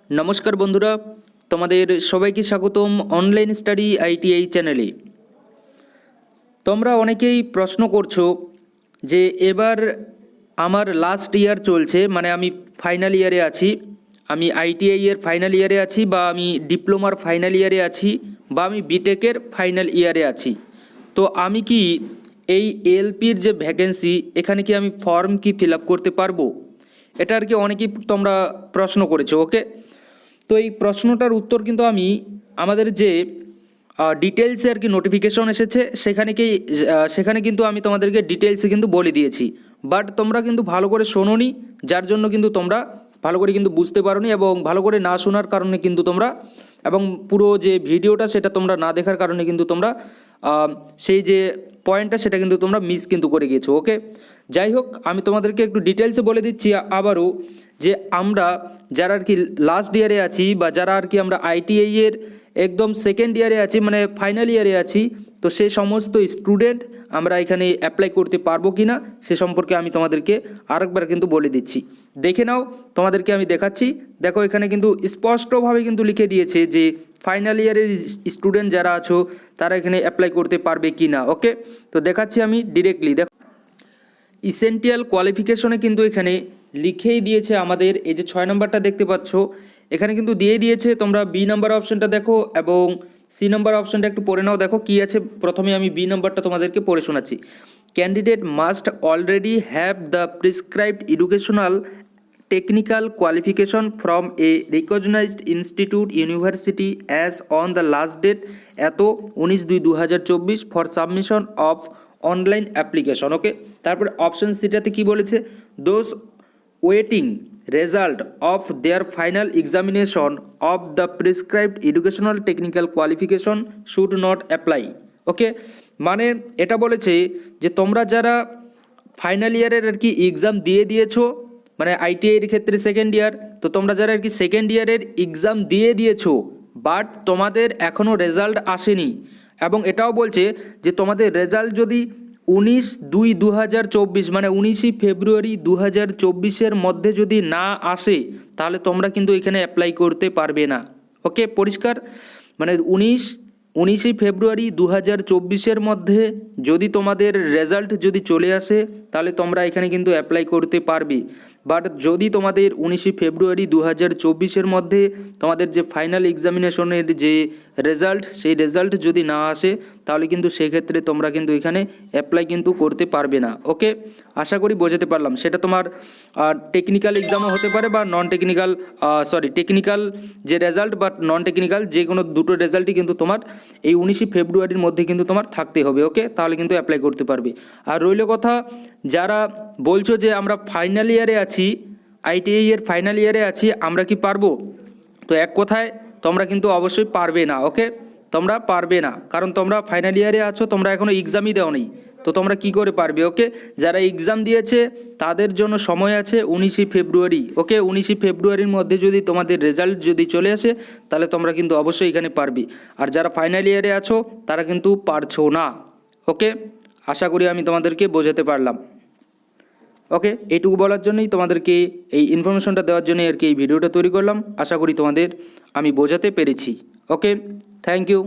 নমস্কার বন্ধুরা, তোমাদের সবাইকে স্বাগতম অনলাইন স্টাডি আইটিআই চ্যানেলে। তোমরা অনেকেই প্রশ্ন করছো যে এবার আমার লাস্ট ইয়ার চলছে, মানে আমি ফাইনাল ইয়ারে আছি, আমি আইটিআই এর ফাইনাল ইয়ারে আছি, বা আমি ডিপ্লোমার ফাইনাল ইয়ারে আছি, বা আমি বিটেকের ফাইনাল ইয়ারে আছি। তো আমি কি এই এলপির যে ভ্যাকেন্সি, এখানে কি আমি ফর্ম কি ফিল আপ করতে পারবো? এটা আর কি অনেকেই তোমরা প্রশ্ন করেছো। ওকে, তো এই প্রশ্নটার উত্তর কিন্তু আমি আমাদের যে ডিটেলসে আর কি নোটিফিকেশন এসেছে সেখানে কিন্তু আমি তোমাদেরকে ডিটেলসে কিন্তু বলে দিয়েছি। বাট তোমরা কিন্তু ভালো করে শোনোনি, যার জন্য কিন্তু তোমরা ভালো করে কিন্তু বুঝতে পারোনি, এবং ভালো করে না শোনার কারণে কিন্তু তোমরা, এবং পুরো যে ভিডিওটা সেটা তোমরা না দেখার কারণে কিন্তু তোমরা সেই যে পয়েন্টটা সেটা কিন্তু তোমরা মিস কিন্তু করে গিয়েছো। ওকে, যাই হোক, আমি তোমাদেরকে একটু ডিটেলসে বলে দিচ্ছি আবারও, যে আমরা যারা আর কি লাস্ট ইয়ারে আছি, বা যারা আর কি আমরা আইটিআই এর একদম সেকেন্ড ইয়ারে আছি, মানে ফাইনাল ইয়ারে আছি, তো সেই সমস্ত স্টুডেন্ট আমরা এখানে অ্যাপ্লাই করতে পারবো কি না সে সম্পর্কে আমি তোমাদেরকে আরেকবার কিন্তু বলে দিচ্ছি। দেখে নাও, তোমাদেরকে আমি দেখাচ্ছি। দেখো, এখানে কিন্তু স্পষ্টভাবে কিন্তু লিখে দিয়েছে যে ফাইনাল ইয়ারের স্টুডেন্ট যারা আছো তারা এখানে অ্যাপ্লাই করতে পারবে কি না। ওকে, তো দেখাচ্ছি আমি ডিরেক্টলি। দেখো, ইসেনশিয়াল কোয়ালিফিকেশনে কিন্তু এখানে লিখেই দিয়েছে আমাদের, এই যে 6 নম্বরটা দেখতে পাচ্ছ, এখানে কিন্তু দিয়ে দিয়েছে। তোমরা বি নাম্বার অপশনটা দেখো এবং সি নাম্বার অপশনটা একটু পড়ে নাও। দেখো কি আছে, প্রথমে আমি বি নাম্বারটা তোমাদেরকে পড়ে শোনাচ্ছি। Candidate must already have the prescribed educational technical qualification from a recognized institute university as on the last date এত 19/2/2024 for submission of online application. Okay, তারপরে অপশন সিটাতে কি বলেছে, those waiting result of their final examination of the prescribed educational technical qualification should not apply. Okay, মানে এটা বলেছে যে তোমরা যারা ফাইনাল ইয়ারের আর কি এক্সাম দিয়ে দিয়েছো, মানে আইটিআইয়ের ক্ষেত্রে সেকেন্ড ইয়ার, তো তোমরা যারা আর কি সেকেন্ড ইয়ারের এক্সাম দিয়ে দিয়েছো বাট তোমাদের এখনও রেজাল্ট আসেনি, এবং এটাও বলছে যে তোমাদের রেজাল্ট যদি 19/2/2024 মানে 19 ফেব্রুয়ারি 2024 মধ্যে যদি না আসে, তাহলে তোমরা কিন্তু এখানে অ্যাপ্লাই করতে পারবে না। ওকে, পরিষ্কার? মানে 19 ফেব্রুয়ারি 2024 মধ্যে যদি তোমাদের রেজাল্ট যদি চলে আসে, তাহলে তোমরা এখানে কিন্তু অ্যাপ্লাই করতে পারবে। বাট যদি তোমাদের 19 ফেব্রুয়ারি 2024 মধ্যে তোমাদের যে ফাইনাল এক্সামিনেশনের যে রেজাল্ট, সেই রেজাল্ট যদি না আসে, তাহলে কিন্তু সেক্ষেত্রে তোমরা কিন্তু এখানে অ্যাপ্লাই কিন্তু করতে পারবে না। ওকে, আশা করি বোঝাতে পারলাম। সেটা তোমার টেকনিক্যাল এক্সামও হতে পারে, বা নন টেকনিক্যাল, টেকনিক্যাল যে রেজাল্ট বা নন টেকনিক্যাল, যে কোনো দুটো রেজাল্টই কিন্তু তোমার এই 19 ফেব্রুয়ারির মধ্যে কিন্তু তোমার থাকতে হবে। ওকে, তাহলে কিন্তু অ্যাপ্লাই করতে পারবে। আর রইল কথা, যারা বলছো যে আমরা ফাইনাল ইয়ারে আছি, আইটিআই এর ফাইনাল ইয়ারে আছি, আমরা কি পারবো? তো এক কথায় তোমরা কিন্তু অবশ্যই পারবে না। ওকে, তোমরা পারবে না, কারণ তোমরা ফাইনাল ইয়ারে আছো, তোমরা এখনও এক্সামই দাওনি, তো তোমরা কি করে পারবে? ওকে, যারা এক্সাম দিয়েছে তাদের জন্য সময় আছে 19 ফেব্রুয়ারি। ওকে, 19 ফেব্রুয়ারির মধ্যে যদি তোমাদের রেজাল্ট যদি চলে আসে, তাহলে তোমরা কিন্তু অবশ্যই এখানে পারবে। আর যারা ফাইনাল ইয়ারে আছো তারা কিন্তু পারছো না। ওকে, আশা করি আমি তোমাদেরকে বোঝাতে পারলাম। ওকে, এইটুকু বলার জন্যই তোমাদেরকে এই ইনফরমেশনটা দেওয়ার জন্যই আর কি এই ভিডিওটা তৈরি করলাম। আশা করি তোমাদের আমি বোঝাতে পেরেছি। ওকে, থ্যাংক ইউ।